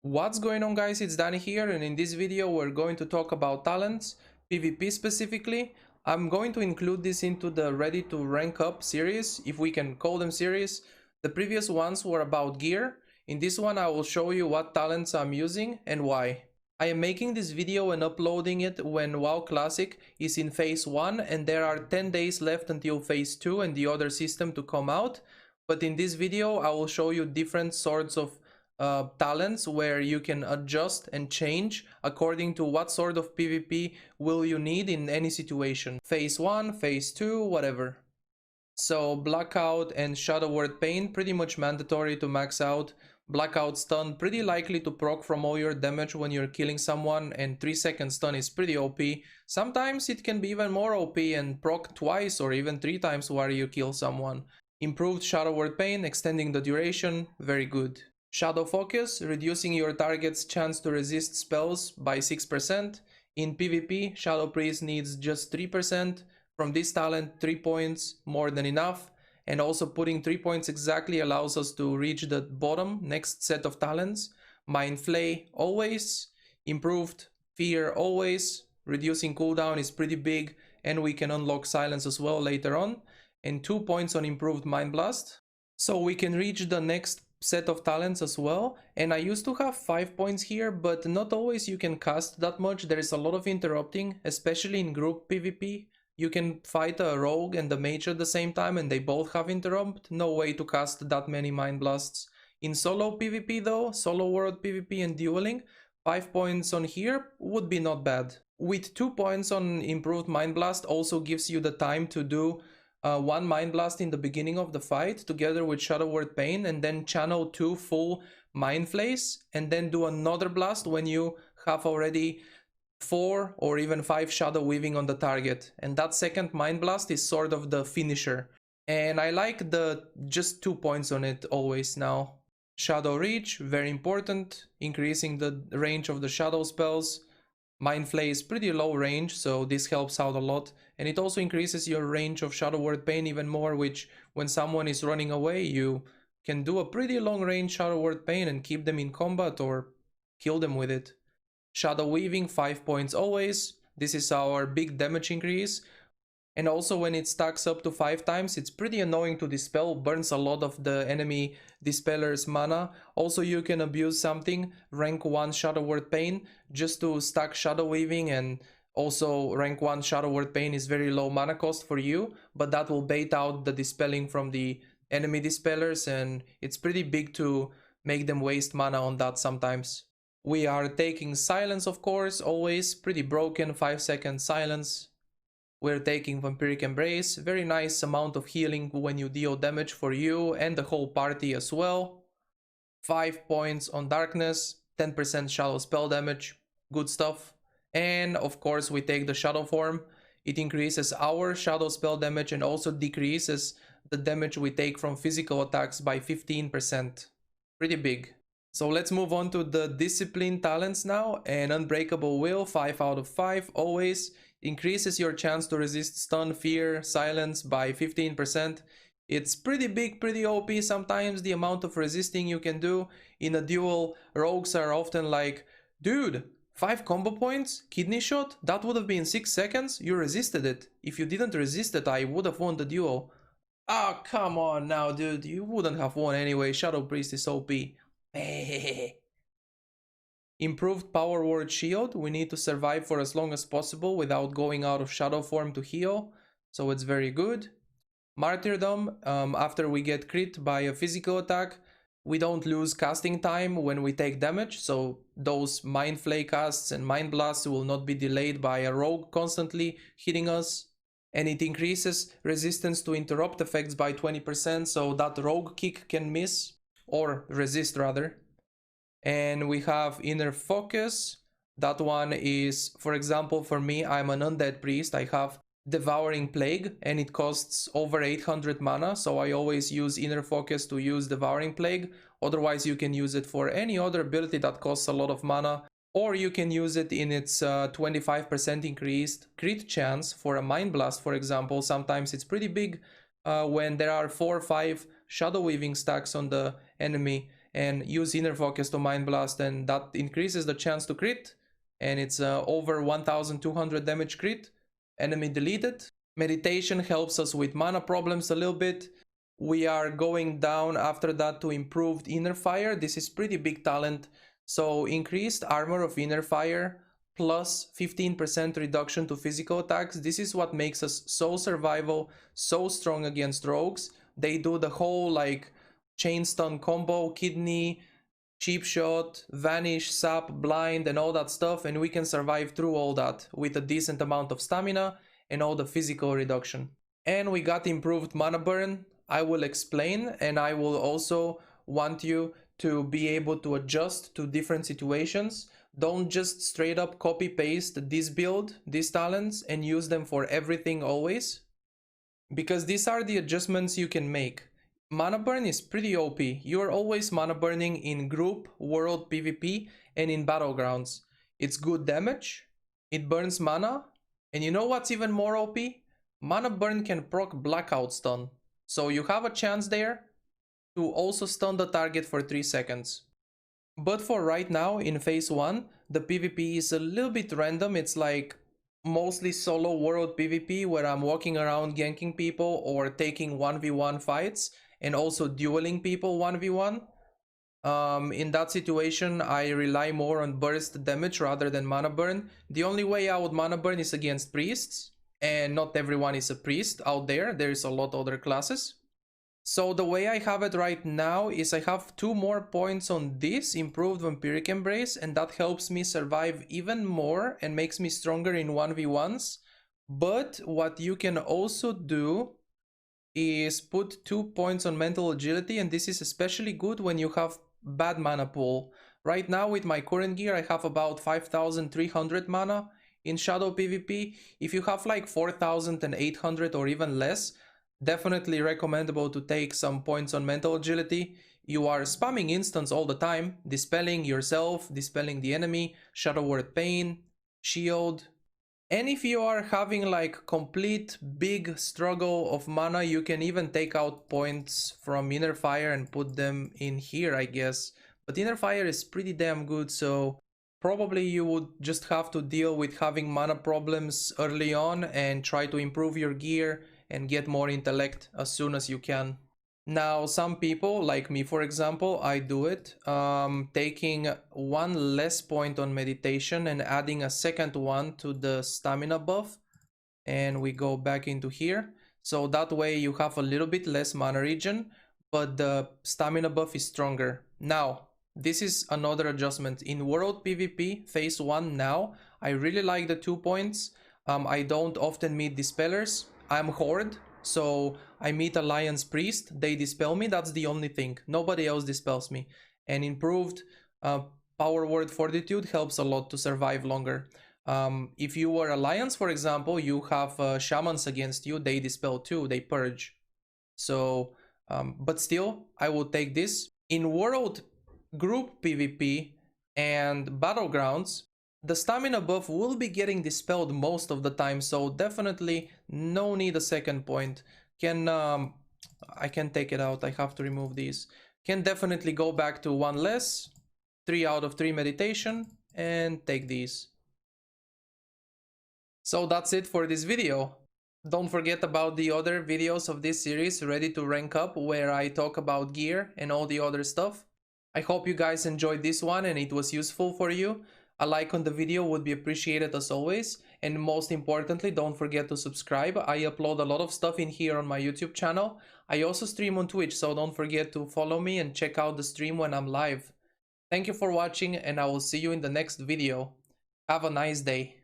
What's going on, guys? It's Danny here, and in this video we're going to talk about talents, PvP specifically. I'm going to include this into the ready to rank up series, if we can call them series. The previous ones were about gear. In this one I will show you what talents I'm using and why. I am making this video and uploading it when WoW Classic is in phase 1 and there are 10 days left until phase 2 and the other system to come out. But in this video I will show you different sorts of talents where you can adjust and change according to what sort of PvP will you need in any situation. Phase 1, phase 2, whatever. So Blackout and Shadow Word Pain pretty much mandatory to max out. Blackout stun pretty likely to proc from all your damage when you're killing someone, and 3-second stun is pretty OP. Sometimes it can be even more OP and proc twice or even 3 times while you kill someone. Improved Shadow Word Pain, extending the duration, very good. Shadow Focus, reducing your target's chance to resist spells by 6%. In PvP, Shadow Priest needs just 3%. From this talent, 3 points, more than enough. And also putting 3 points exactly allows us to reach the bottom next set of talents. Mind Flay, always. Improved Fear, always. Reducing cooldown is pretty big, and we can unlock Silence as well later on. And 2 points on Improved Mind Blast. So we can reach the next set of talents as well, and I used to have 5 points here, but not always you can cast that much. There is a lot of interrupting, especially in group PvP. You can fight a rogue and a mage at the same time and they both have interrupt. No way to cast that many mind blasts. In solo PvP though, solo world PvP and dueling, 5 points on here would be not bad. With 2 points on improved mind blast also gives you the time to do one mind blast in the beginning of the fight together with Shadow Word Pain, and then channel 2 full mind flays, and then do another blast when you have already 4 or even 5 shadow weaving on the target, and that second mind blast is sort of the finisher. And I like the just 2 points on it always now. Shadow Reach, very important, increasing the range of the shadow spells. Mind Flay is pretty low range, so this helps out a lot, and it also increases your range of Shadow Word Pain even more, which when someone is running away you can do a pretty long range Shadow Word Pain and keep them in combat or kill them with it. Shadow Weaving, 5 points always. This is our big damage increase, and also when it stacks up to 5 times it's pretty annoying to dispel, burns a lot of the enemy dispeller's mana. Also you can abuse something, rank 1 Shadow Word Pain, just to stack Shadow Weaving, and also rank 1 Shadow Word Pain is very low mana cost for you, but that will bait out the dispelling from the enemy dispellers, and it's pretty big to make them waste mana on that sometimes. We are taking Silence, of course, always pretty broken, 5-second silence. We're taking Vampiric Embrace, very nice amount of healing when you deal damage for you and the whole party as well. 5 points on Darkness, 10% shadow spell damage, good stuff. And of course we take the Shadow Form. It increases our shadow spell damage and also decreases the damage we take from physical attacks by 15%. Pretty big. So let's move on to the Discipline talents now. And Unbreakable Will, 5 out of 5, always. Increases your chance to resist stun, fear, silence by 15%. It's pretty big, pretty OP sometimes, the amount of resisting you can do. In a duel, rogues are often like, dude, 5 combo points, kidney shot, that would have been 6 seconds, you resisted it. If you didn't resist it, I would have won the duel. Ah, come on now, dude, you wouldn't have won anyway, Shadow Priest is OP. Improved Power Word Shield, we need to survive for as long as possible without going out of shadow form to heal, so it's very good. Martyrdom, after we get crit by a physical attack, we don't lose casting time when we take damage, so those Mind Flay casts and Mind Blasts will not be delayed by a rogue constantly hitting us. And it increases resistance to interrupt effects by 20%, so that rogue kick can miss, or resist rather. And we have Inner Focus. That one is, for example, for me, I'm an undead priest. I have Devouring Plague and it costs over 800 mana, so I always use Inner Focus to use Devouring Plague. Otherwise you can use it for any other ability that costs a lot of mana, or you can use it in its 25% increased crit chance for a Mind Blast, for example. Sometimes it's pretty big when there are 4 or 5 Shadow Weaving stacks on the enemy, and use Inner Focus to Mind Blast, and that increases the chance to crit, and it's over 1200 damage crit, enemy deleted. Meditation helps us with mana problems a little bit. We are going down after that to improved Inner Fire. This is pretty big talent. So increased armor of Inner Fire plus 15% reduction to physical attacks. This is what makes us so survival, so strong against rogues. They do the whole like chain stun combo, kidney, cheap shot, vanish, sap, blind, and all that stuff, and we can survive through all that with a decent amount of stamina and all the physical reduction. And we got improved mana burn. I will explain, and I will also want you to be able to adjust to different situations. Don't just straight up copy paste this build, these talents, and use them for everything always, because these are the adjustments you can make. Mana burn is pretty OP. You are always mana burning in group, world, PvP, and in battlegrounds. It's good damage, it burns mana, and you know what's even more OP? Mana burn can proc blackout stun. So you have a chance there to also stun the target for 3 seconds. But for right now, in phase 1, the PvP is a little bit random. It's like mostly solo world PvP where I'm walking around ganking people or taking 1v1 fights and also dueling people 1v1. In that situation, I rely more on burst damage rather than mana burn. The only way I would mana burn is against priests, and not everyone is a priest out there. There is a lot of other classes. So the way I have it right now is I have 2 more points on this improved Vampiric Embrace, and that helps me survive even more and makes me stronger in 1v1s. But what you can also do is put 2 points on Mental Agility, and this is especially good when you have bad mana pool. Right now with my current gear I have about 5300 mana in Shadow PvP. If you have like 4800 or even less, definitely recommendable to take some points on Mental Agility. You are spamming instants all the time, dispelling yourself, dispelling the enemy, Shadow Word Pain, Shield. And if you are having like complete big struggle of mana, you can even take out points from Inner Fire and put them in here, I guess. But Inner Fire is pretty damn good, so probably you would just have to deal with having mana problems early on and try to improve your gear and get more intellect as soon as you can. Now, some people, like me for example, I do it, taking 1 less point on meditation and adding a second one to the stamina buff. And we go back into here. So that way you have a little bit less mana regen, but the stamina buff is stronger. Now, this is another adjustment. In World PvP, phase 1 now, I really like the 2 points. I don't often meet Dispellers. I'm Horde. So I meet Alliance Priest, they dispel me, that's the only thing. Nobody else dispels me. And improved Power Word Fortitude helps a lot to survive longer. If you were Alliance, for example, you have Shamans against you, they dispel too, they purge. So, but still, I would take this. In World Group PvP and Battlegrounds, the stamina buff will be getting dispelled most of the time, so definitely no need a second point. I can take it out, I have to remove these. Can definitely go back to 1 less, 3 out of 3 meditation, and take these. So that's it for this video. Don't forget about the other videos of this series, Ready to Rank Up, where I talk about gear and all the other stuff. I hope you guys enjoyed this one and it was useful for you. A like on the video would be appreciated as always, and most importantly, don't forget to subscribe. I upload a lot of stuff in here on my YouTube channel. I also stream on Twitch, so don't forget to follow me and check out the stream when I'm live. Thank you for watching, and I will see you in the next video. Have a nice day.